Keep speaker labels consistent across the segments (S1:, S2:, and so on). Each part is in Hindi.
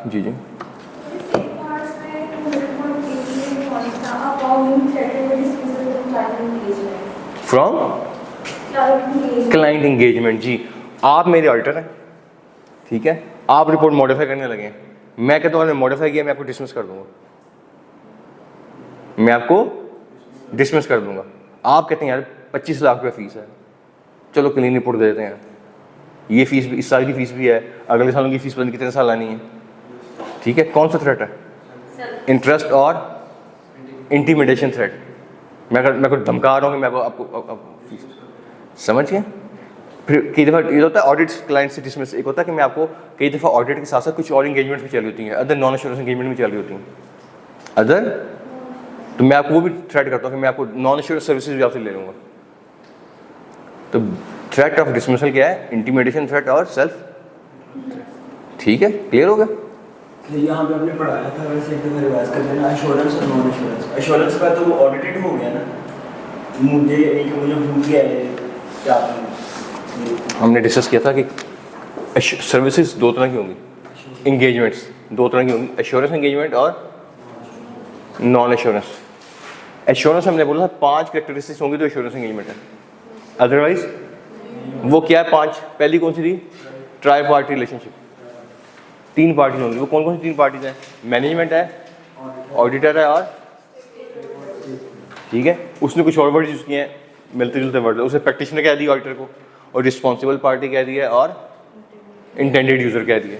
S1: जी जी फ्रॉम क्लाइंट इंगेजमेंट। जी, आप मेरे ऑडिटर हैं, ठीक है, आप रिपोर्ट मॉडिफाई करने लगे हैं, मैं कहता हूँ मॉडिफाई किया, मैं आपको डिसमिस कर दूंगा, मैं आपको डिसमिस कर दूंगा। आप कहते हैं यार 25 लाख रुपये फीस है, चलो क्लीन रिपोर्ट दे देते हैं, ये फीस भी, इस साल की फीस भी है, अगले सालों की फीस पता नहीं कितने साल आनी है, ठीक है। कौन सा थ्रेट है? इंटरेस्ट और इंटिमिडेशन थ्रेट। मैं को धमका रहा हूँ कि मैं आपको फीस, समझ गए। फिर कई दफ़ा ये होता है ऑडिट क्लाइंट से डिसमिस, एक होता है कि मैं आपको कई दफ़ा ऑडिट के साथ साथ कुछ और इंगेजमेंट भी चल रही होती हैं, अदर नॉन एश्योरेंस इंगेजमेंट भी चल रही होती हैं अदर, तो मैं आपको वो भी थ्रेट करता हूँ कि मैं आपको नॉन एश्योरेंस सर्विसेज भी आपसे ले लूँगा। तो थ्रेट ऑफ डिसमिसल क्या है? इंटिमिडेशन थ्रेट और सेल्फ। ठीक है, क्लियर हो गया?
S2: यहाँ पे आपने पढ़ाया था, वैसे एक दफा रिवाइज कर देना, एश्योरेंस और नॉन एश्योरेंस। एश्योरेंस का तो वो ऑडिटेड हो गया ना, मुझे भूल गया है क्या
S1: हमने डिस्कस किया था कि सर्विसेज दो तरह की होंगी, इंगेजमेंट्स दो तरह की होंगी, एश्योरेंस इंगेजमेंट और नॉन एश्योरेंस। एश्योरेंस हमने बोला था 5 कैरेक्टरिस्टिक्स होंगी तो एश्योरेंस इंगेजमेंट है, अदरवाइज वो क्या है 5? पहली कौन सी थी? ट्राई पार्टी रिलेशनशिप, 3 पार्टी होंगी। वो कौन कौन सी 3 पार्टीज हैं? मैनेजमेंट है, ऑडिटर है और, ठीक है, उसने कुछ और वर्ड यूज़ किए हैं, मिलते जुलते वर्ड, उसे प्रैक्टिशनर कह दिया ऑडिटर को, और रिस्पॉन्सिबल पार्टी कह दिया और इंटेंडेड यूज़र कह दिया।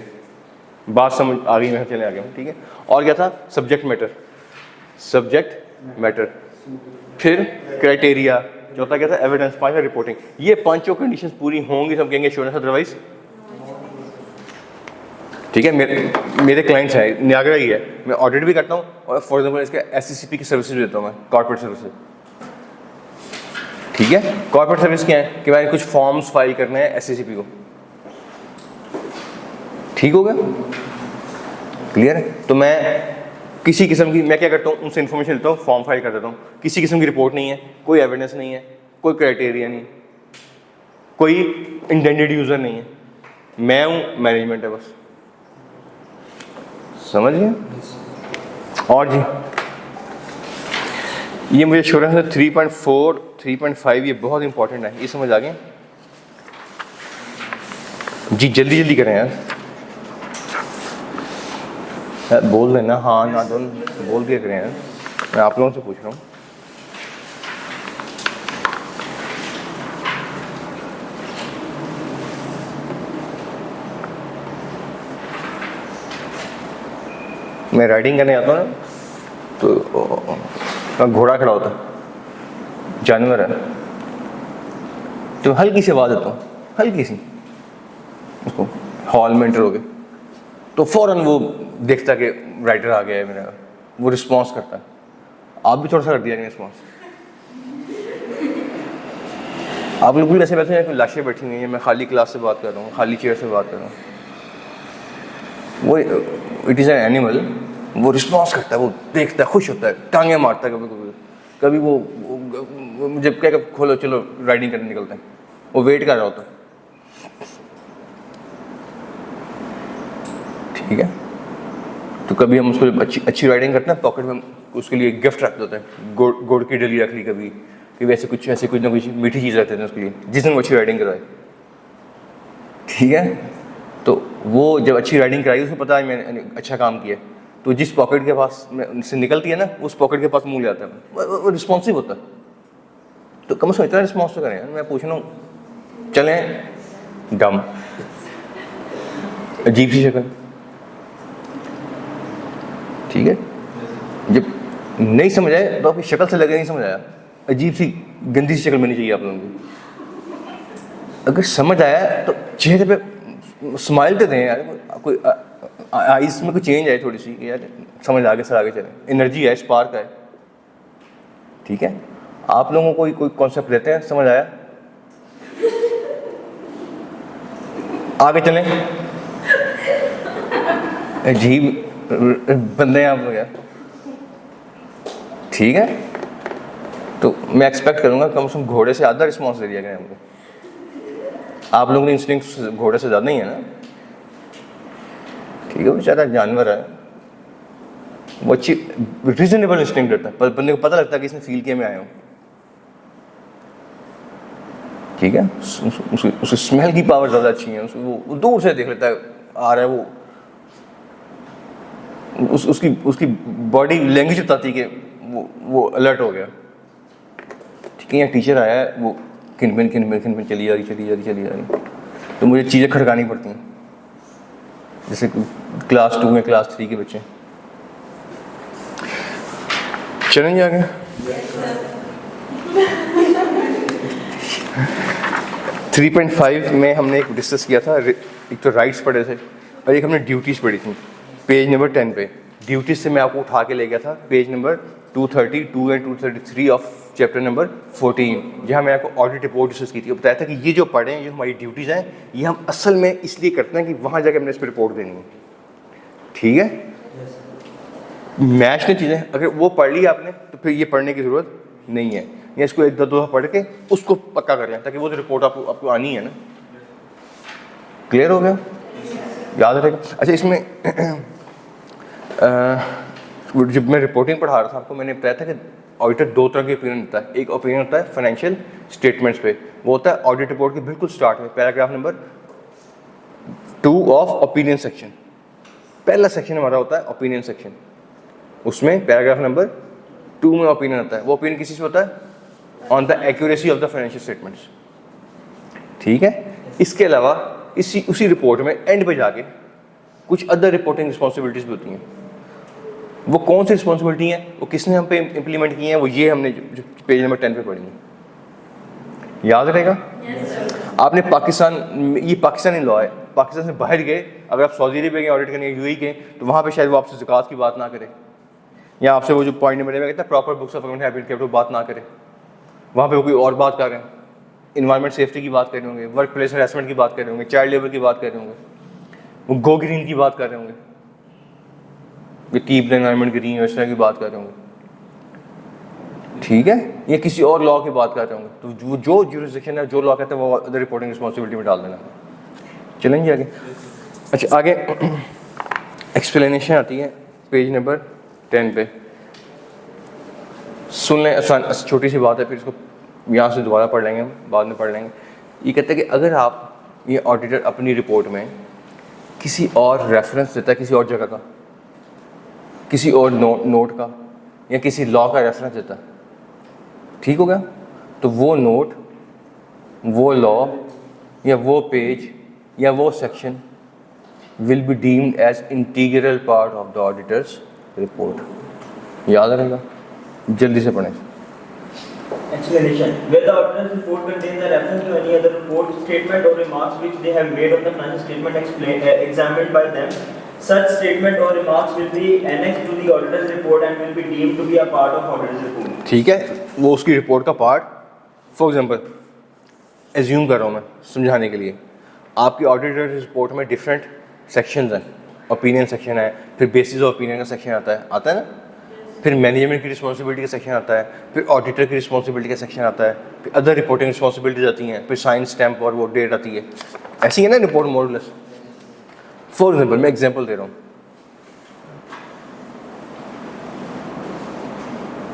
S1: बात समझ आ गई? मैं चले आ गया हूँ, ठीक है। और क्या था? सब्जेक्ट मैटर, सब्जेक्ट मैटर, फिर क्राइटेरिया, चौथा क्या था? Evidence, 5 reporting. ये 5 कंडीशंस पूरी होंगी सब कहेंगे एश्योरेंस, अदरवाइज, ठीक है। मेरे क्लाइंट्स हैं, नियाग्रा ही है, मैं ऑडिट भी करता हूँ और फॉर एग्जाम्पल इसके SCCP की सर्विसेज देता हूँ मैं, कॉर्पोरेट सर्विसेज, ठीक है। कॉर्पोरेट सर्विस क्या है कि मैंने कुछ फॉर्म्स फाइल करने हैं SCCP को, ठीक हो गया, क्लियर है। तो मैं किसी किस्म की, मैं क्या करता हूँ, उनसे इन्फॉर्मेशन लेता हूँ, फॉर्म फाइल कर देता हूँ, किसी किस्म की रिपोर्ट नहीं है, कोई एविडेंस नहीं है, कोई क्राइटेरिया नहीं, कोई इंटेंडेड यूज़र नहीं है, मैं हूँ, मैनेजमेंट है बस, समझ गए। और जी ये मुझे एश्योरेंस है 3.4 3.5, ये बहुत इंपॉर्टेंट है, ये समझ आ गए जी। जल्दी जल्दी करें यार, बोल देना हाँ ना, दोनों बोल दिया करें यार, मैं आप लोगों से पूछ रहा हूँ। मैं राइडिंग करने आता हूँ ना, तो घोड़ा खड़ा होता है, जानवर है, तो हल्की सी आवाज़ देता हूँ, हल्की सी, उसको हॉल में एंटर हो गए तो फ़ौरन वो देखता कि राइडर आ गया है मेरा, वो रिस्पॉन्स करता है। आप भी थोड़ा सा कर दिया नहीं रिस्पॉन्स? आप लोग भी वैसे बैठे हैं, कोई लाशें बैठी नहीं है, मैं खाली क्लास से बात कर रहा हूँ, खाली चेयर से बात कर रहा हूँ। वो इट इज़ एन एनिमल, वो रिस्पॉन्स करता है, वो देखता है, खुश होता है, टांगे मारता है, कभी कभी कभी वो मुझे क्या खोलो चलो राइडिंग करने निकलते हैं, वो वेट कर रहा होता है, ठीक है। तो कभी हम उसको अच्छी राइडिंग करते हैं, पॉकेट में उसके लिए गिफ्ट रख देते हैं, गुड़ की डली रख ली, कभी ऐसे कुछ ना कुछ मीठी चीज़ रखते हैं उसके लिए, जिस दिन वो अच्छी राइडिंग करवाए, ठीक है। तो वो जब अच्छी राइडिंग कराई, उसको पता है मैंने अच्छा काम किया, तो जिस पॉकेट के पास से निकलती है ना, उस पॉकेट के पास मुँह ले आता है, वो रिस्पॉन्सिव होता है। तो कम से कम इतना रिस्पॉन्स तो करें यार। मैं पूछ रहा हूँ, चलें डम, अजीब सी शक्ल, ठीक है। जब नहीं समझ आए तो आपकी शक्ल से लगे नहीं समझ आया, अजीब सी गंदी सी शक्ल बनी चाहिए आप लोगों की। अगर समझ आया तो चेहरे पे स्माइल तो दें यार, कोई आइस में कोई चेंज आए थोड़ी सी, यार समझ आगे से आगे चले, एनर्जी है, स्पार्क है, ठीक है। आप लोगों को कोई कॉन्सेप्ट देते हैं, समझ आया, आगे चलें। अजीब बंदे हैं आप लोग यार, ठीक है। तो मैं एक्सपेक्ट करूंगा कम से कम घोड़े से आधा रिस्पॉन्स दे दिया गया हमको। आप लोगों ने इंस्टिंक्ट घोड़े से ज़्यादा नहीं है ना, ठीक है, बेचारा जानवर है, वो अच्छी रीजनेबल इंस्टिंक्ट रहता है, पर बंदे को पता लगता है कि इसने फील किया मैं आया हूँ। ठीक है, उसकी स्मेल की पावर ज़्यादा अच्छी है, वो दूर से देख लेता है आ रहा है, वो उसकी बॉडी लैंग्वेज बताती है कि वो अलर्ट हो गया। ठीक है, यहाँ टीचर आया है, वो खिन पिन चली जा रही, तो मुझे चीज़ें खड़कानी पड़ती हैं, जैसे क्लास 2 में क्लास 3 के बच्चे। चलेंगे आगे। 3.5 में हमने एक डिस्कस किया था, एक तो राइट्स पढ़े थे और एक हमने ड्यूटीज़ पढ़ी थी। पेज नंबर 10 पे ड्यूटीज़ से मैं आपको उठा के ले गया था page number 232 and 233 of chapter number 14, जहाँ मैंने आपको ऑडिट रिपोर्ट डिस्कस की थी। बताया था कि ये जो पढ़े हैं, ये हमारी ड्यूटीज़ हैं, ये हम असल में इसलिए करते हैं कि वहाँ जाकर हमने इस पर रिपोर्ट देनी है। ठीक है, मैच ने चीज़ें अगर वो पढ़ ली आपने तो फिर ये पढ़ने की ज़रूरत नहीं है, या इसको एक दो पढ़ के उसको पक्का कर लें, ताकि वो जो रिपोर्ट आपको आनी है ना। क्लियर हो गया, याद रहेगा। अच्छा, इसमें जब मैं रिपोर्टिंग पढ़ा रहा था आपको, मैंने बताया था कि ऑडिटर 2 तरह के ओपिनियन होता है। एक ओपिनियन होता है फाइनेंशियल स्टेटमेंट्स पे, वो होता है ऑडिट रिपोर्ट के बिल्कुल स्टार्ट में, paragraph number 2 of opinion section. पहला सेक्शन हमारा होता है ओपिनियन सेक्शन, उसमें पैराग्राफ नंबर 2 में ओपिनियन होता है। वो ओपिनियन किसी से होता है? On the accuracy of the financial statements. ठीक है, इसके अलावा उसी रिपोर्ट में एंड पे जाके कुछ अदर रिपोर्टिंग रिस्पॉन्सिबिलिटीज भी होती हैं। वो कौन सी रिस्पॉन्सिबिलिटी हैं, वो किसने हम पे इम्प्लीमेंट की हैं, वो ये हमने जो पेज नंबर 10 पे पढ़ी है। याद रहेगा? आपने ये पाकिस्तानी लॉ है, पाकिस्तान से बाहर गए, अगर आप सऊदी अरब गए ऑडिट करने, यूएई के, तो वहाँ पे शायद वो आपसे ज़कात की बात ना करे, या आपसे वो जो पॉइंट नंबर में कहता है proper books of account habit capital बात ना करे, वहाँ पे वो कोई और बात कर रहे हैं, इन्वायरमेंट सेफ्टी की बात कर रहे होंगे, वर्क प्लेस हरासमेंट की बात कर रहे होंगे, चाइल्ड लेबर की बात कर रहे होंगे, वो गो ग्रीन की बात कर रहे होंगे, ये कीप द एनवायरनमेंट ग्रीन इस तरह की बात कर रहे होंगे। ठीक है, ये किसी और लॉ की बात कर रहे होंगे, तो जो ज्यूरिसडिक्शन है, जो लॉ कहते हैं, वो अदर रिपोर्टिंग रिस्पॉन्सिबिलिटी में डाल देना। चलेंगे आगे। अच्छा, आगे एक्सप्लेनेशन आती है पेज नंबर 10 पे। सुन लें, आसान छोटी सी बात है, फिर इसको यहाँ से दोबारा पढ़ लेंगे, बाद में पढ़ लेंगे। ये कहते हैं कि अगर आप ये ऑडिटर अपनी रिपोर्ट में किसी और रेफरेंस देता है, किसी और जगह का, किसी और नोट का या किसी लॉ का रेफरेंस देता है, ठीक हो गया, तो वो नोट, वो लॉ या वो पेज या वो section will be deemed as integral part of the auditor's report. याद रहेगा, जल्दी से पढ़ें।
S2: Explanation. Where the auditor's report contains a reference to any other report, statement or remarks which they have made on the financial statement examined by them, such statement or remarks will be annexed to the auditor's report and will be deemed to be a part of auditor's report.
S1: ठीक है, वो उसकी रिपोर्ट का पार्ट। फॉर एग्जांपल, एज्यूम कर रहा हूँ मैं समझाने के लिए, आपकी ऑडिटर रिपोर्ट में डिफरेंट सेक्शंस हैं। ओपिनियन सेक्शन है, फिर बेसिस ऑफ ओपिनियन का सेक्शन आता है ना, फिर मैनेजमेंट की रिस्पॉन्सिबिलिटी का सेक्शन आता है, फिर ऑडिटर की रिस्पॉन्सिबिलिटी का सेक्शन आता है, फिर अदर रिपोर्टिंग रिस्पॉन्सिबिलिटीज आती हैं, फिर साइन स्टैम्प और वो डेट आती है। ऐसी है ना रिपोर्ट मोरलेस। फॉर एग्जाम्पल, मैं एग्जाम्पल दे रहा हूँ,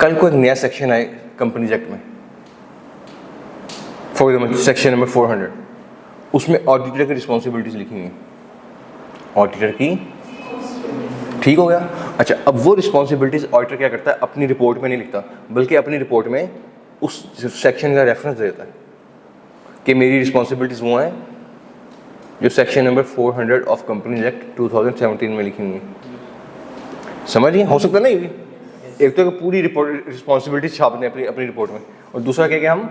S1: कल को एक नया सेक्शन आए कंपनीज एक्ट में, फॉर एग्जाम्पल सेक्शन नंबर 400, उसमें ऑडिटर की रिस्पॉन्सिबिलिटीज लिखी हुई हैं, ऑडिटर की। ठीक हो गया। अच्छा, अब वो रिस्पॉन्सिबिलिटीज ऑडिटर क्या करता है, अपनी रिपोर्ट में नहीं लिखता, बल्कि अपनी रिपोर्ट में उस सेक्शन का रेफरेंस देता है कि मेरी रिस्पॉन्सिबिलिटीज वो हैं जो section number 400 of companies act 2017 में लिखी हुई हैं। समझिए, हो सकता नहीं होगी, एक तो पूरी रिपोर्ट रिस्पॉन्सिबिलिटीज छाप दें अपनी रिपोर्ट में, और दूसरा क्या कि हम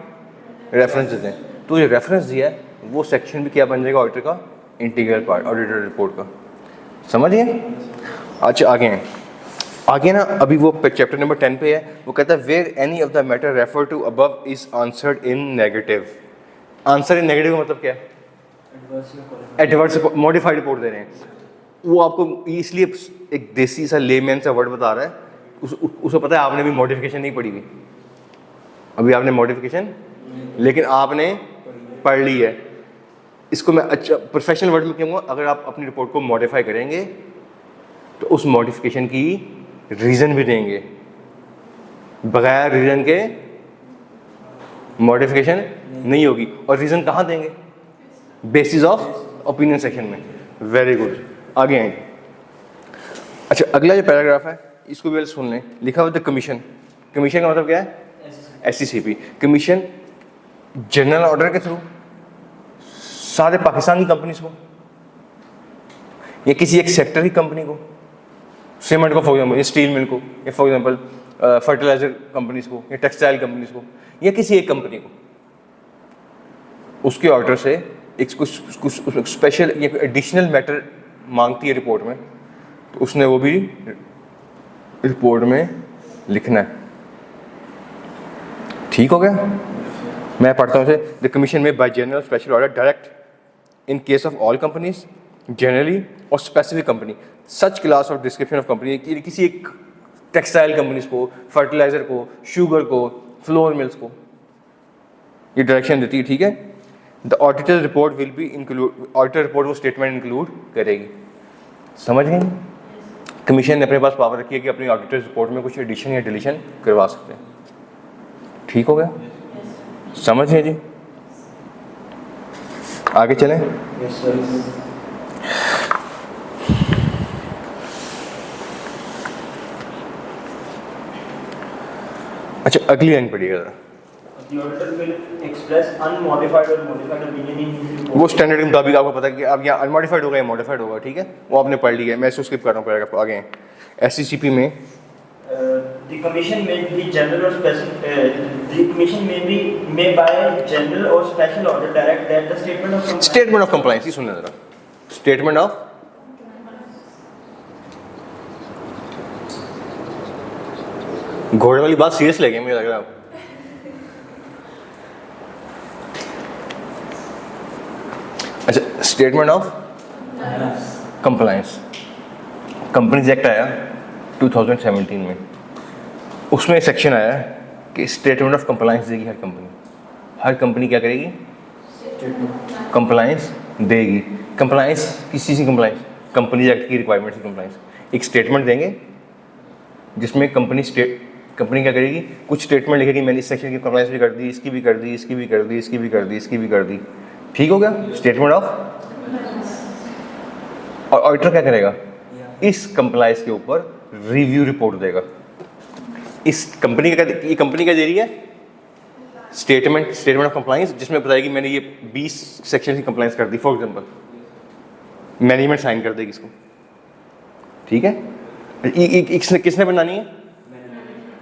S1: रेफरेंस देते हैं। तो ये रेफरेंस दिया है, वो सेक्शन भी क्या बन जाएगा ऑडिटर का इंटीग्रल पार्ट, ऑडिटर रिपोर्ट का। समझिए। अच्छा, आगे ना, अभी वो चैप्टर नंबर 10 पे है, वो कहता है where any of the matter refer to above is answered in negative. Answer in negative का मतलब क्या है? एडवर्स मॉडिफाइड रिपोर्ट दे रहे हैं। वो आपको इसलिए एक देसी सा लेमैन सा वर्ड बता रहा है, उसको पता है आपने भी मॉडिफिकेशन नहीं पढ़ी हुई, अभी आपने मॉडिफिकेशन लेकिन आपने पढ़ ली है। इसको मैं अच्छा प्रोफेशनल वर्ड में कहूँगा, अगर आप अपनी रिपोर्ट को मॉडिफाई करेंगे तो उस मॉडिफिकेशन की रीज़न भी देंगे। बगैर रीज़न के मॉडिफिकेशन नहीं होगी। और रीज़न कहाँ देंगे? बेसिस ऑफ ओपिनियन सेक्शन में। वेरी गुड, आगे आएंगे। अच्छा, अगला जो पैराग्राफ है इसको भी पहले सुन लें। लिखा हुआ था कमीशन। कमीशन का मतलब क्या है? SCCP। कमीशन जनरल ऑर्डर के थ्रू सारे पाकिस्तान की कंपनीज को या किसी एक सेक्टर की कंपनी को, सीमेंट को फॉर एग्जाम्पल, स्टील मिल को, या फॉर एग्जाम्पल फर्टिलाइजर कंपनीज को, या टेक्सटाइल कंपनीज को, या किसी एक कंपनी को, उसके ऑर्डर से एक कुछ स्पेशल या एडिशनल मैटर मांगती है रिपोर्ट में, तो उसने वो भी रिपोर्ट में लिखना है। ठीक हो गया? मैं पढ़ता हूँ इसे। द कमीशन में by general special order direct in case of all companies generally और specific company such class of description of company, किसी एक टेक्सटाइल कंपनीज को, फर्टिलाइजर को, शुगर को, फ्लोर मिल्स को ये डायरेक्शन देती है। ठीक है? The auditor report will be include, auditor report वो स्टेटमेंट इंक्लूड करेगी। समझ गए? कमीशन ने अपने पास पावर रखी है कि अपनी ऑडिटर रिपोर्ट में कुछ एडिशन या डिलीशन करवा सकते हैं। ठीक हो गया? समझ गए जी? आगे चलें।
S2: Yes, sir.
S1: अच्छा, अगली लाइन पढ़िएगा जरा।
S2: The auditor will express unmodified or modified opinion in his report.
S1: वो स्टैंडर्ड के मुताबिक आपको पता है कि अब यहाँ अनमॉडिफाइड होगा या मॉडिफाइड होगा। ठीक है? वो आपने पढ़ लिया है, मैं इसको स्किप कर रहा हूँ पैराग्राफ को। आगे हैं SCCP में
S2: The commission may be general or special. The commission may by general or special order direct that the statement of compliance.
S1: Statement of compliance ही सुनने जरा। स्टेटमेंट ऑफ घोड़े वाली बात सीरियस लगे मुझे लग रहा है। अच्छा, statement of compliance companies act आया 2017 में। उसमें एक सेक्शन आया कि स्टेटमेंट ऑफ कंप्लायंस देगी हर कंपनी। हर कंपनी क्या करेगी? कंप्लायंस देगी। कंप्लायंस किस चीज़ की कंप्लायंस? कंपनीज एक्ट की रिक्वायरमेंट की कंप्लायंस। एक स्टेटमेंट देंगे जिसमें कंपनी क्या करेगी? कुछ स्टेटमेंट लिखेगी, मैंने इस सेक्शन की कंप्लायंस भी कर दी, इसकी भी कर दी, इसकी भी कर दी, इसकी भी कर दी, इसकी भी कर दी। ठीक हो गया? Statement of. और ऑडिटर क्या करेगा? इस कंप्लायंस के ऊपर रिव्यू रिपोर्ट देगा। इस कंपनी का, ये कंपनी क्या दे रही है? स्टेटमेंट ऑफ कंप्लायंस, जिसमें बताएगी मैंने ये 20 सेक्शन की कंप्लायंस कर दी। फॉर एग्जांपल मैनेजमेंट साइन कर देगी इसको। ठीक है? किसने बनानी है?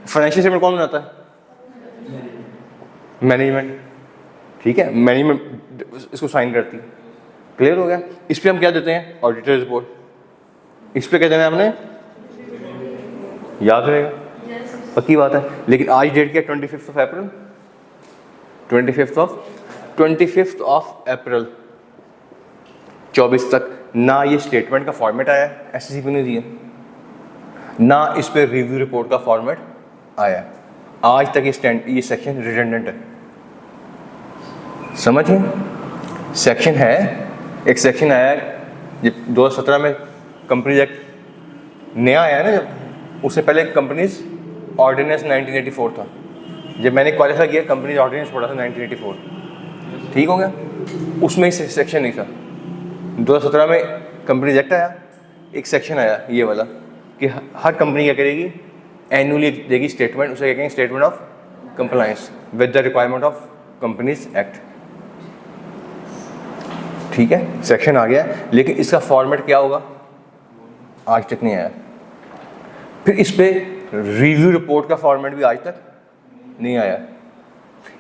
S1: फाइनेंशियल स्टेटमेंट कौन बनाता है? मैनेजमेंट। ठीक है? मैनेजमेंट इसको साइन करती है। क्लियर हो गया? इस पे हम क्या देते हैं? Auditor report. इस पे क्या देना है हमने? याद रहेगा? पक्की बात है। लेकिन आज डेट क्या? 25 अप्रैल 25 अप्रैल 24 तक ना ये स्टेटमेंट का फॉर्मेट आया SCCP ने दिया, ना इस पे रिव्यू रिपोर्ट का फॉर्मेट आया। आज तक ये सेक्शन रिडंडेंट है। समझिए? सेक्शन है, एक सेक्शन आया जब 2017 में कंपनीज एक्ट नया आया ना, जब उससे पहले कंपनीज ऑर्डिनेंस 1984 था। जब मैंने क्वालिफाई किया कंपनीज ऑर्डिनेंस पढ़ा था 1984। ठीक हो गया? उसमें सेक्शन नहीं था। 2017 में कंपनीज एक्ट आया, एक सेक्शन आया ये वाला कि हर कंपनी क्या करेगी? एनुअली देगी स्टेटमेंट, उसे क्या कहेंगे? Statement of compliance with the requirement of companies act. ठीक है? सेक्शन आ गया, लेकिन इसका फॉर्मेट क्या होगा? आज तक नहीं आया। फिर इस पे रिव्यू रिपोर्ट का फॉर्मेट भी आज तक नहीं आया।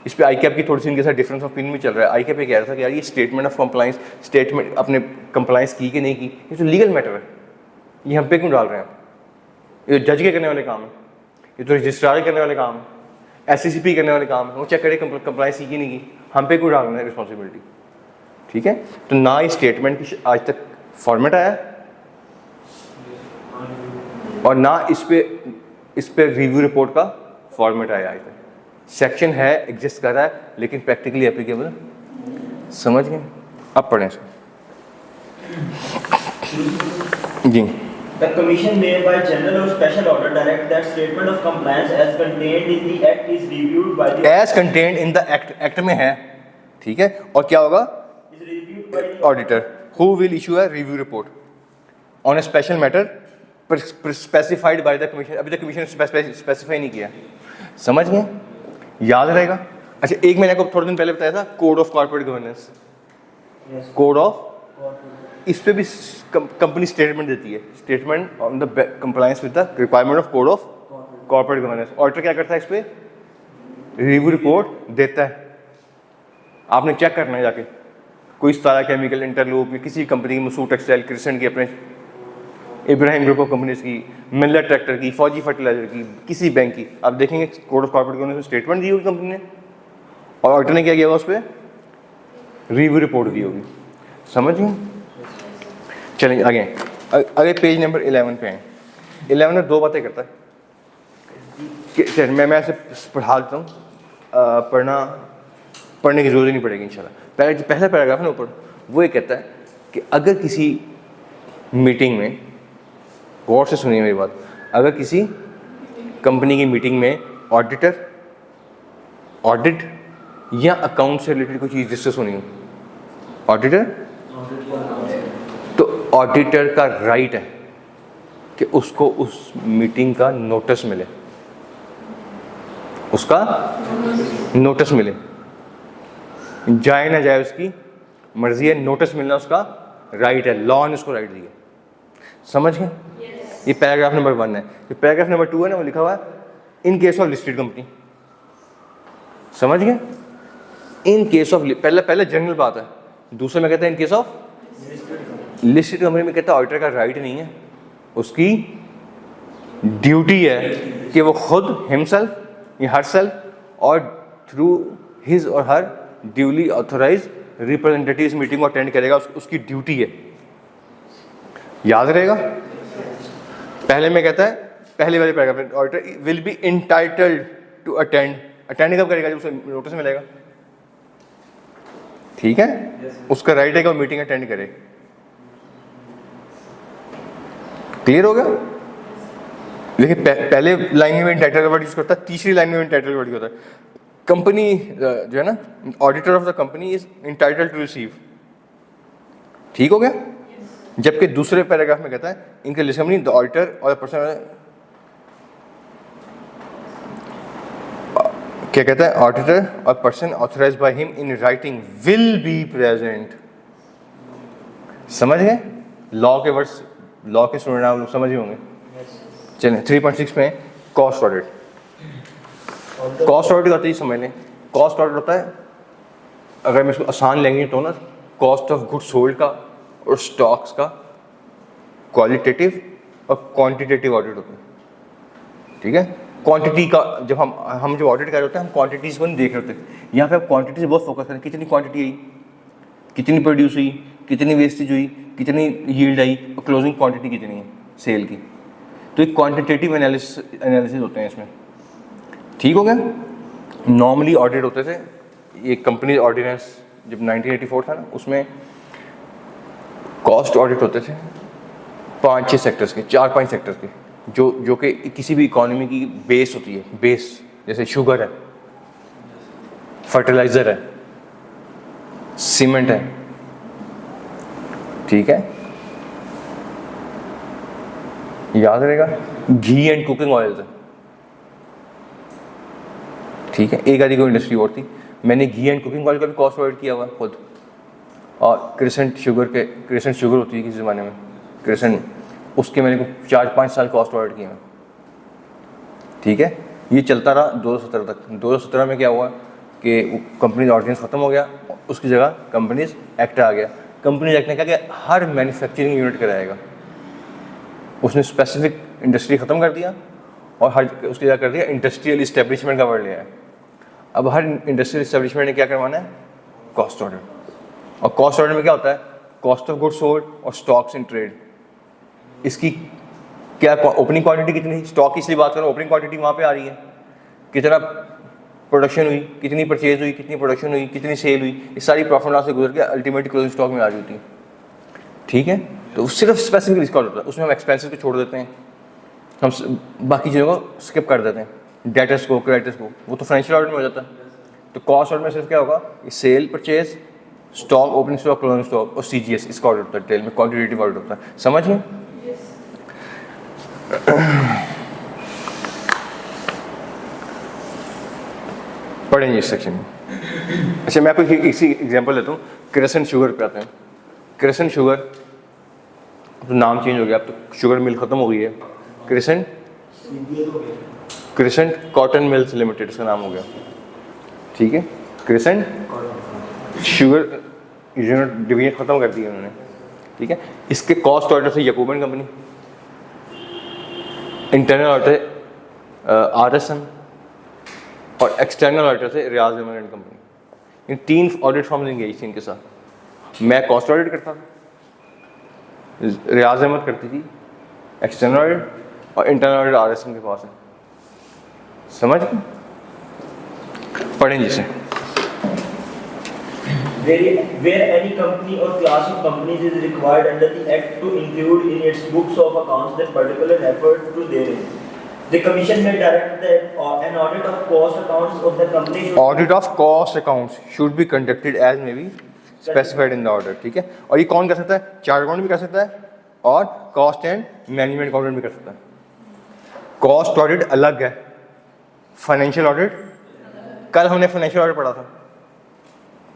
S1: इस पे ICAP की थोड़ी सी इनके साथ डिफरेंस ऑफ ओपिनियन भी चल रहा है। ICAP ये कह रहा था कि यार ये स्टेटमेंट ऑफ कंप्लायंस, स्टेटमेंट अपने कंप्लायंस की कि नहीं की, ये तो लीगल मैटर है, ये हम पे क्यों डाल रहे हैं? ये जज के करने वाले काम है, ये तो रजिस्ट्रार करने वाले काम है, SCCP करने वाले काम है। वो चेक करे कंप्लायंस की नहीं की, हम पे क्यों डाल रहे हैं रिस्पॉन्सिबिलिटी? ठीक है? तो ना ये स्टेटमेंट की आज तक फॉर्मेट आया और ना इस पे रिव्यू रिपोर्ट का फॉर्मेट आया आज तक। सेक्शन है, एग्जिस्ट कर रहा है, लेकिन प्रैक्टिकली एप्लीकेबल। समझ गए? अब पढ़ें इसको जी।
S2: The commission may by general or special order direct that statement of compliance as contained in the act is reviewed by the
S1: as content in the act में है, ठीक है, और क्या होगा,
S2: is reviewed by the
S1: auditor who will issue a review report on a special matter specified by the commission. अभी तक कमीशन ने स्पेसिफाई नहीं किया, समझ गए, याद रहेगा। अच्छा, एक मैंने आपको थोड़े दिन पहले बताया था code of corporate governance,
S2: yes.
S1: Code of, इस पे भी कंपनी स्टेटमेंट देती है, statement on the compliance with the requirement of code of corporate governance. Auditor क्या करता है, इस पे रिव्यू रिपोर्ट देता है, आपने चेक करना है जाके, कोई सारा केमिकल, इंटरलूप, किसी कंपनी की, मसूर टेक्सटाइल, क्रिसेंट की, अपने इब्राहिम ग्रुप ऑफ कंपनीज की, मिलर ट्रैक्टर की, फौजी फर्टिलाइजर की, किसी बैंक की, आप देखेंगे कोड ऑफ कॉर्पोरेट गवर्नेंस में स्टेटमेंट दी होगी कंपनी ने, और ऑडिटर ने क्या किया होगा, उस पर रिव्यू रिपोर्ट दी होगी, समझ गए। चलेंगे आगे पेज नंबर 11 पे हैं। 11 में दो बातें करता है कि मैं ऐसे पढ़ा देता हूँ, पढ़ने की जरूरत नहीं पड़ेगी इंशाल्लाह। पहला पैराग्राफ है ना ऊपर, वो ये कहता है कि अगर किसी मीटिंग में, गौर से सुनिए मेरी बात, अगर किसी कंपनी की मीटिंग में ऑडिट या अकाउंट से रिलेटेड कोई चीज़ डिस्कस होनी हो, तो ऑडिटर का राइट है कि उसको उस मीटिंग का नोटिस मिले, उसका नोटिस मिले, जाए ना जाए उसकी मर्जी है, नोटिस मिलना उसका राइट है, लॉ ने उसको राइट दिया, समझ गए। ये पैराग्राफ नंबर 1 है। ये पैराग्राफ नंबर 2 है ना, वो लिखा हुआ है इन केस ऑफ लिस्टेड कंपनी, समझ गए। इन केस ऑफ, पहले जनरल बात है, दूसरे में कहता है इन केस ऑफ लिस्टेड कंपनी में कहता है ऑडिटर का राइट नहीं है, उसकी ड्यूटी है कि वो खुद हिमसेल्फ या हरसेल्फ और थ्रू हिज और हर ड्यूली ऑथोराइज रिप्रेजेंटेटिव इस मीटिंग को अटेंड करेगा, उसकी ड्यूटी है, याद रहेगा। पहले में कहता है, पहले वाले paragraph, auditor will be entitled to attend कब करेगा, जब उसे नोटिस मिलेगा, ठीक है, उसका राइट है कि वो मीटिंग अटेंड करे। क्लियर हो गया। देखिए पहले लाइन में इंटाइटल वर्ड यूज करता है, तीसरी लाइन में इंटाइटल वर्ड होता है, कंपनी जो है ना, auditor of the company is entitled to receive, ठीक हो गया। जबकि दूसरे पैराग्राफ में कहता है इनके लिस्ट कंपनी द ऑडिटर और पर्सन, क्या कहता है, ऑडिटर और person authorised by him in writing will be present, समझ गए। लॉ के वर्ड्स, लॉ के स्टूडेंट आप लोग समझ ही होंगे। चलें 3.6 में कॉस्ट ऑडिट। कॉस्ट ऑडिट होता है, समझ लें, कॉस्ट ऑडिट होता है, अगर मैं इसको आसान लैंग्वेज तो ना, कॉस्ट ऑफ गुड्स सोल्ड का और स्टॉक्स का क्वालिटेटिव और क्वांटिटेटिव ऑडिट होता है, ठीक है। क्वांटिटी का जब हम जब ऑडिट कर रहे होते हैं, हम क्वांटिटीज़ को नहीं देख रहे होते, यहाँ पे आप क्वांटिटी से बहुत फोकस करें, कितनी क्वांटिटी आई, कितनी प्रोड्यूस हुई, कितनी वेस्टेज हुई, कितनी यील्ड आई, और क्लोजिंग क्वांटिटी कितनी है सेल की। तो एक क्वांटिटेटिव एनालिसिस होते हैं इसमें, ठीक हो गया। नॉर्मली ऑडिट होते थे, ये कंपनी ऑर्डिनेंस जब 1984 था ना, उसमें कॉस्ट ऑडिट होते थे 5-6 सेक्टर्स के, 4-5 सेक्टर्स के, जो कि किसी भी इकोनॉमी की बेस होती है, बेस जैसे शुगर है, फर्टिलाइजर है, सीमेंट है, ठीक है, याद रहेगा, घी एंड कुकिंग ऑयल्स है, ठीक है। एक आधी कोई इंडस्ट्री और थी, मैंने घी एंड कुकिंग ऑयल का भी कॉस्ट ऑडिट किया हुआ है खुद, और क्रिसेंट शुगर होती है किसी ज़माने में, क्रिसेंट, उसके मैंने 4-5 साल कॉस्ट ऑडिट किए हैं, ठीक है। ये चलता रहा 2017 तक। 2017 में क्या हुआ कि कंपनीज ऑर्डिनेंस ख़त्म हो गया, उसकी जगह कंपनीज एक्ट आ गया। कंपनीज एक्ट ने कहा कि हर मैन्युफैक्चरिंग यूनिट कराएगा, उसने स्पेसिफिक इंडस्ट्री ख़त्म कर दिया और हर उसकी जगह कर दिया इंडस्ट्रियल इस्टेब्लिशमेंट का वर्ड लिया है। अब हर इंडस्ट्रियल इस्टेब्लिशमेंट ने क्या करवाना है, कॉस्ट ऑडिट। और कॉस्ट ऑडिट में क्या होता है, कॉस्ट ऑफ गुड्स सोल्ड और स्टॉक्स इन ट्रेड, इसकी क्या ओपनिंग क्वांटिटी कितनी, स्टॉक की इसलिए बात करो, ओपनिंग क्वांटिटी वहाँ पे आ रही है, कितना प्रोडक्शन हुई, कितनी परचेज हुई, कितनी प्रोडक्शन हुई, कितनी सेल हुई, ये सारी प्रॉफिट लॉस से गुजर के अल्टीमेट क्लोजिंग स्टॉक में आ रही होती है, ठीक है। तो सिर्फ स्पेसिफिक इसका होता है, उसमें हम एक्सपेंसेस को छोड़ देते हैं, हम बाकी चीज़ों को स्किप कर देते हैं, डेटर्स को, क्रेडिटर्स को, वो तो फाइनेंशियल ऑडिट में हो जाता है। तो कॉस्ट ऑडिट में सिर्फ क्या होगा, sale, purchase, stock, opening stock, closing stock और CGS, इसका ऑडिट होता है, डिटेल में क्वांटिटेटिव ऑडिट होता है। समझ गए? पढ़ेंगे इस सेक्शन में। अच्छा, मैं आपको इसी एग्जांपल लेता हूँ, क्रेसेंट शुगर पे आते हैं। क्रेसेंट शुगर, तो नाम चेंज हो गया, अब तो शुगर मिल खत्म हो गई है, क्रेसेंट कॉटन मिल्स लिमिटेड इसका नाम हो गया, ठीक है। क्रेसेंट शुगर यूनिट डिवीजन खत्म कर दिया उन्होंने, ठीक है। इसके कॉस्ट ऑडिटर से यकूबन कंपनी, इंटरनल ऑडिटर RSM और एक्सटर्नल ऑडिटर से रियाज अहमद एंड कंपनी। इन 3 ऑडिट फॉर्म्स इंगेज थी इनके साथ। मैं कॉस्ट ऑडिट करता था, रियाज अहमद करती थी एक्सटर्नल ऑडिट, और इंटरनल ऑडिट RSM के पास है। समझ गए? पढ़ें जिसे।
S2: Where any company or class of companies is required under the Act to include in its books of accounts that particular referred to therein, the Commission may direct that an audit of cost accounts of the company should
S1: Audit of cost accounts should be conducted as may be specified in the order, ठीक है। और ये कौन कर सकता है? चार्ट अकाउंट भी कर सकता है और कॉस्ट एंड मैनेजमेंट अकाउंटेंट भी कर सकता है। कॉस्ट ऑडिट अलग है, फाइनेंशियल ऑडिट, कल हमने फाइनेंशियल ऑडिट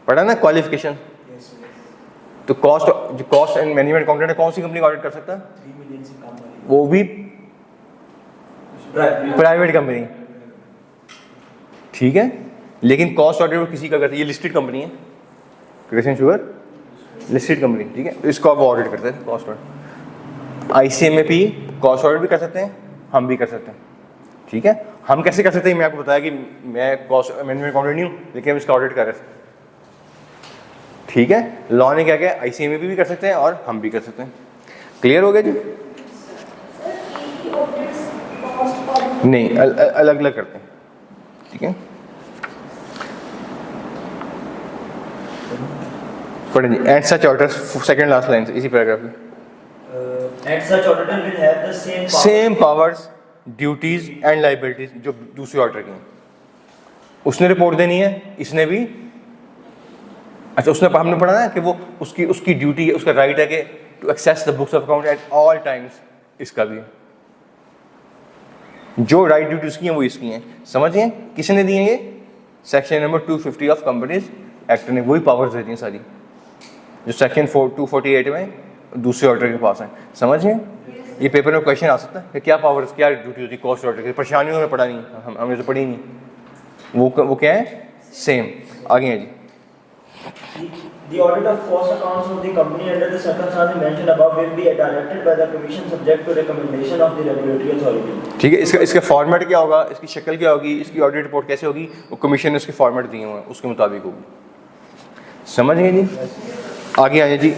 S1: पढ़ा ना, क्वालिफिकेशन। तो कॉस्ट एंड मैनेजमेंट अकाउंटेंट है, कौन सी कंपनी ऑडिट कर सकता है?
S2: 3 million से कम वाली,
S1: वो भी प्राइवेट कंपनी, ठीक है। लेकिन कॉस्ट ऑडिट किसी का करते हैं, ये लिस्टेड कंपनी है, क्रेसेंट शुगर लिस्टेड कंपनी, ठीक है। तो इसको आप ऑडिट करते हैं, cost audit. ICMAP cost audit भी कर सकते हैं, हम भी कर सकते हैं, ठीक है। हम कैसे कर सकते हैं, मैं आपको बताया कि मैं कॉस्ट मैनेजमेंट अकाउंटेंट नहीं हूँ, लेकिन हम इसका ऑडिट कर रहे हैं, ठीक है। लॉ ने क्या किया, ICMAP भी कर सकते हैं और हम भी कर सकते हैं। क्लियर हो गया जी? नहीं, अलग अलग करते हैं, ठीक है। पढ़ें जी। And such auditors, second last line से इसी पैराग्राफ में,
S2: and such auditor will have the
S1: same powers, duties and liabilities जो दूसरे ऑडिटर की हैं। उसने रिपोर्ट देनी है, इसने भी। अच्छा, उसने हमने पढ़ा ना कि वो उसकी ड्यूटी है, उसका राइट है कि to access the books of account at all times, इसका भी जो राइट ड्यूटी उसकी हैं वो इसकी हैं। समझिए किसने दी है ये? Section number 250 of companies act ने वही पावर्स देती हैं सारी, जो सेक्शन 248 में दूसरे ऑडिटर के पास है। समझिए, ये पेपर में क्वेश्चन आ सकता है कि क्या पावर्स, क्या ड्यूटी होती है कॉस्ट ऑडिटर की। परेशानियों में पढ़ा नहीं, हमने तो पढ़ी नहीं, वो क्या है, सेम। आगे हैं जी।
S2: The audit of cost accounts of the company under the circumstances mentioned above will be directed by the Commission subject to recommendation of the regulatory authority.
S1: ठीक है, इसका फॉर्मेट क्या होगा, इसकी शक्ल क्या होगी, इसकी ऑडिट रिपोर्ट कैसे होगी, वो कमीशन ने उसके फॉर्मेट दिए हुए हैं, उसके मुताबिक होगी। समझ गए जी? आगे आइए जी,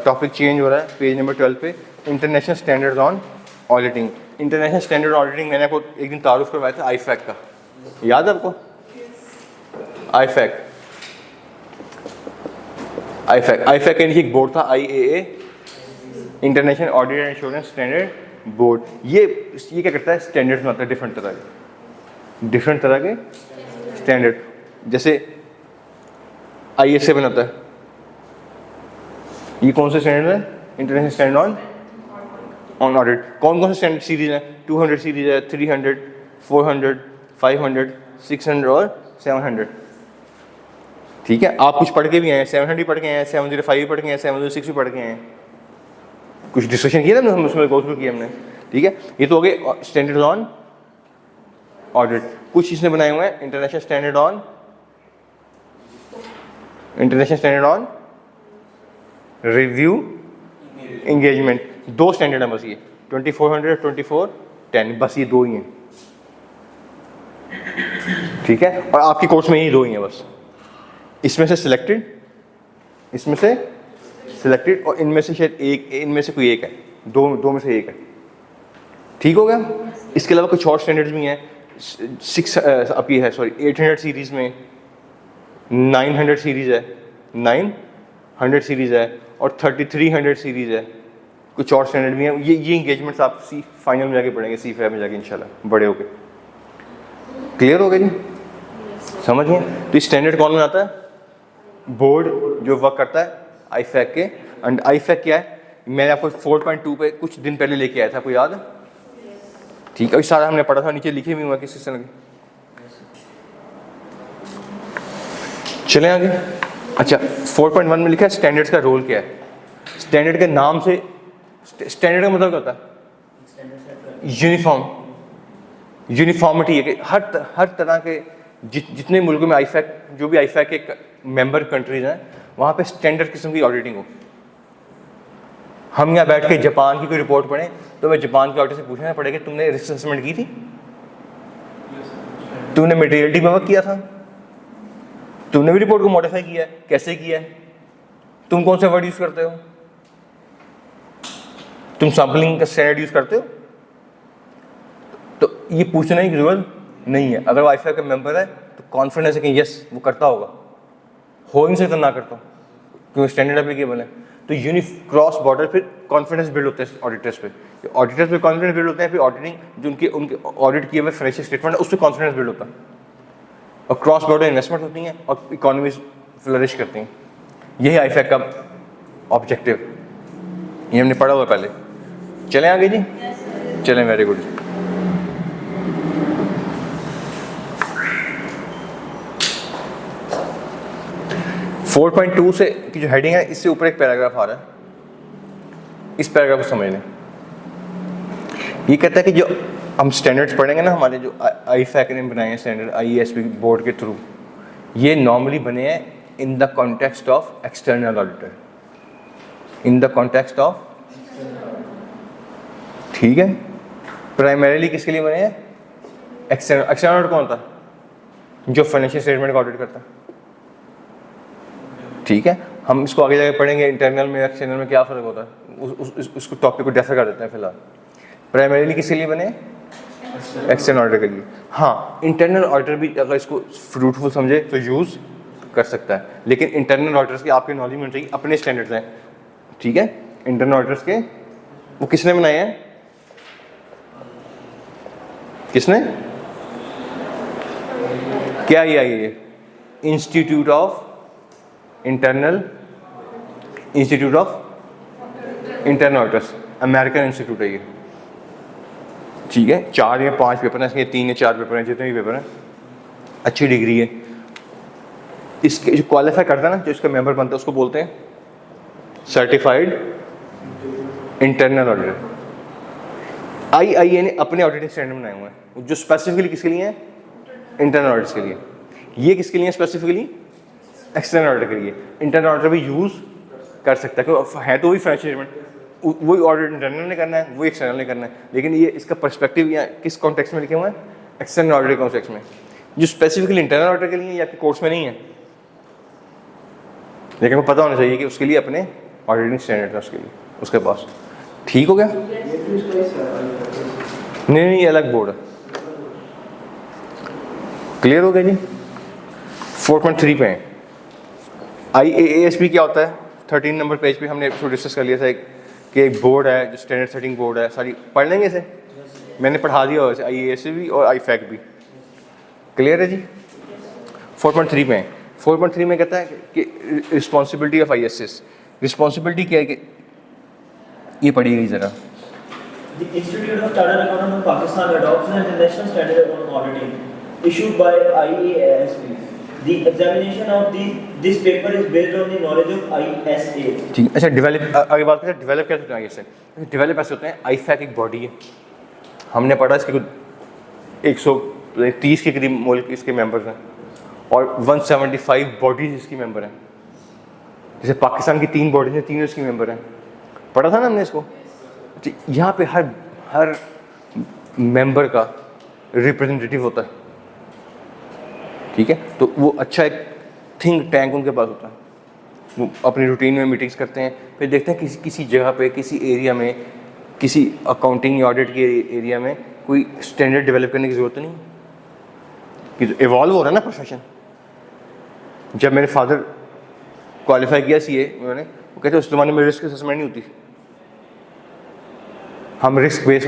S1: टॉपिक चेंज हो रहा है, पेज नंबर 12 पे, international standards on auditing. International standard auditing मैंने आपको एक दिन तारुफ करवाया था IFAC का, याद है आपको? IFAC के नीचे एक बोर्ड था IAA, international audit and insurance standard board. ये क्या करता है, स्टैंडर्ड्स बनाता है डिफरेंट तरह के स्टैंडर्ड, जैसे ISA बनाता है। ये कौन से स्टैंडर्ड है? International standard on audit. कौन से स्टैंडर्ड सीरीज है? 200 सीरीज है, 300, 400, 500, 600 और 700, ठीक है। आप कुछ पढ़ के भी आए हैं, 700 भी पढ़ के आए हैं, 705 भी पढ़ के आए हैं, 706 भी पढ़ के आए हैं, कुछ डिस्कशन किया ना, हम उसमें गो थ्रू किया हमने, ठीक है। ये तो हो गए स्टैंडर्ड ऑन ऑडिट। कुछ इसने बनाए हुए हैं international standard on review engagement. 2 standard है बस, ये 2400, 2410, बस ये 2 ही हैं, ठीक है। और आपके कोर्स में यही 2 ही हैं बस, इसमें से सिलेक्टेड और इनमें से शायद एक, इनमें से कोई एक है, दो में से एक है, ठीक हो गया। इसके अलावा कुछ और स्टैंडर्ड्स भी हैं, 800 सीरीज में 900 सीरीज है, 900 सीरीज है और 3300 सीरीज है, कुछ और स्टैंडर्ड भी हैं। ये इंगेजमेंट्स आप सी फाइनल में जाके पढ़ेंगे, C5 में जाके इंशाल्लाह बड़े होके। क्लियर हो गया जी, समझ गए? तो स्टैंडर्ड कौन बनाता है? बोर्ड जो वर्क करता है IFAC के। एंड IFAC क्या है? मैंने आपको 4.2 पे कुछ दिन पहले लेके आया था, आपको याद है? ठीक है, सारा हमने पढ़ा था, नीचे लिखे भी हुआ किसी तरह के। चलें आगे। अच्छा, 4.1 में लिखा है स्टैंडर्ड्स का रोल क्या है। स्टैंडर्ड के नाम से, स्टैंडर्ड का मतलब क्या होता है? यूनिफॉर्मिटी है कि हर तरह के जितने मुल्कों में IFAC, जो भी IFAC के मेंबर कंट्रीज हैं, वहाँ पे स्टैंडर्ड किस्म की ऑडिटिंग हो। हम यहाँ बैठ के जापान की कोई रिपोर्ट पढ़ें तो मैं जापान के ऑडिटर से पूछना पड़ेगा तुमने रिस्क असेसमेंट की थी, तुमने मटेरियलिटी में वर्क किया था, तुमने भी रिपोर्ट को मॉडिफाई किया है, कैसे किया है, तुम कौन सा वर्ड यूज करते हो, तुम सैम्पलिंग का स्टैंडर्ड यूज करते हो। तो ये पूछने की जरूरत नहीं है। अगर वो IFAC का मेंबर है तो कॉन्फिडेंस है कि यस वो करता होगा, हो नहीं सकता ना करता हूँ, क्योंकि स्टैंडर्ड एप्लीकेबल है। तो क्रॉस बॉर्डर फिर कॉन्फिडेंस बिल्ड होते हैं ऑडिटर्स पे। ऑडिटर्स पे कॉन्फिडेंस बिल्ड होते हैं, फिर ऑडिटिंग जो उनके ऑडिट किए हुए फाइनेंशियल स्टेटमेंट है उस पर कॉन्फिडेंस बिल्ड होता है, और क्रॉस बॉर्डर इन्वेस्टमेंट होती हैं और इकोनॉमीज फ्लरिश करती हैं। यही IFAC का ऑब्जेक्टिव, ये हमने पढ़ा हुआ पहले। चलें आगे जी, चलें, वेरी गुड। 4.2 से की जो हेडिंग है, इससे ऊपर एक पैराग्राफ आ रहा है, इस पैराग्राफ को समझ लें। ये कहता है कि जो हम स्टैंडर्ड्स पढ़ेंगे ना, हमारे जो IFAC ने बनाए हैं स्टैंडर्ड IASB बोर्ड के थ्रू, ये नॉर्मली बने हैं in the context of external auditor, in the context of, ठीक है। प्राइमरीली किसके लिए बने हैं? एक्सटर्नल ऑडिटर कौन होता है? जो फाइनेंशियल स्टेटमेंट का ऑडिट करता है, ठीक है। हम इसको आगे जाके पढ़ेंगे इंटरनल में एक्सटर्नल में क्या फ़र्क होता है, उसको टॉपिक को डेफर कर देते हैं फिलहाल। प्राइमरीली किसके लिए बने? एक्सटर्नल ऑडिटर के लिए। हाँ, इंटरनल ऑडिटर भी अगर इसको फ्रूटफुल समझे तो यूज़ कर सकता है, लेकिन इंटरनल ऑडिटर्स के आपके नॉलेज में होनी चाहिए अपने स्टैंडर्ड्स हैं, ठीक है। इंटरनल ऑडिटर्स के वो किसने बनाए हैं? किसने? क्या ये institute of internal auditors, American institute है ये, ठीक है। 4 या 5 पेपर हैं इसके, 3 या 4 पेपर हैं, जितने भी पेपर हैं, अच्छी डिग्री है। इसके जो क्वालिफाई करता है ना, जो इसका मेंबर बनता है, उसको बोलते हैं सर्टिफाइड इंटरनल ऑडिटर। IIA ने अपने ऑडिटिंग स्टैंडर्ड बनाए हुए हैं जो स्पेसिफिकली किसके लिए हैं? इंटरनल ऑडिटर्स के लिए। ये किसके लिए स्पेसिफिकली? एक्सटर्नल ऑडिटर के लिए। इंटरनल ऑडिटर भी यूज़ कर सकता है, क्योंकि है तो वही फाइनेंशियल स्टेटमेंट, वही ऑडिट इंटरनल ने करना है, वही एक्सटर्नल ने करना है, लेकिन ये इसका पर्सपेक्टिव या किस कॉन्टेक्स्ट में लिखे हुए हैं? एक्सटर्नल ऑडिटर कॉन्टेक्स्ट में, जो स्पेसिफिकली इंटरनल ऑडिटर के लिए या आपके कोर्स में नहीं है, लेकिन वो पता होना चाहिए कि उसके लिए अपने ऑडिटिंग स्टैंडर्ड है उसके लिए, उसके पास। ठीक हो गया? नहीं, ये अलग बोर्ड है। क्लियर हो गया जी? 4.3 पे हैं। IASB क्या होता है? 13 नंबर पेज पे हमने इसको डिस्कस कर लिया था कि एक बोर्ड है जो स्टैंडर्ड सेटिंग बोर्ड है। सारी पढ़ लेंगे इसे, मैंने पढ़ा दिया वैसे IASB और IFAC भी। क्लियर है जी? 4.3 पे हैं। 4.3 में कहता है कि रिस्पॉन्सिबिलिटी ऑफ ISS। रिस्पॉन्सिबिलिटी क्या है कि ये पढ़िएगा ज़रा।
S2: The Institute of Chartered Accountants of Pakistan adopts an international standard on auditing issued by IASB. The examination of this paper is based on the knowledge of ISA.
S1: ठीक, अच्छा डेवलप, आगे बात करें डेवलप कैसे होता है ISA? डेवलप ऐसे होते हैं, IFAC एक बॉडी है, हमने पढ़ा इसके कुछ 130 के करीब मुल्क इसके मेंबर्स हैं और 175 बॉडीज इसकी मेंबर हैं। जैसे पाकिस्तान की 3 बॉडीज हैं, 3 इसकी मेंबर हैं, पढ़ा था ना हमने इसको। यहाँ पे हर मेंबर का रिप्रेजेंटेटिव होता है, ठीक है। तो वो अच्छा एक थिंक टैंक उनके पास होता है, वो अपनी रूटीन में मीटिंग्स करते हैं, फिर देखते हैं किसी जगह पे, किसी एरिया में, किसी अकाउंटिंग या ऑडिट के एरिया में कोई स्टैंडर्ड डेवलप करने की ज़रूरत नहीं, कि इवॉल्व हो रहा है ना प्रोफेशन। जब मेरे फादर क्वालिफाई किया CA उन्होंने, वो कहते उस ज़माने में रिस्क असेसमेंट नहीं होती, हम रिस्क बेस्ड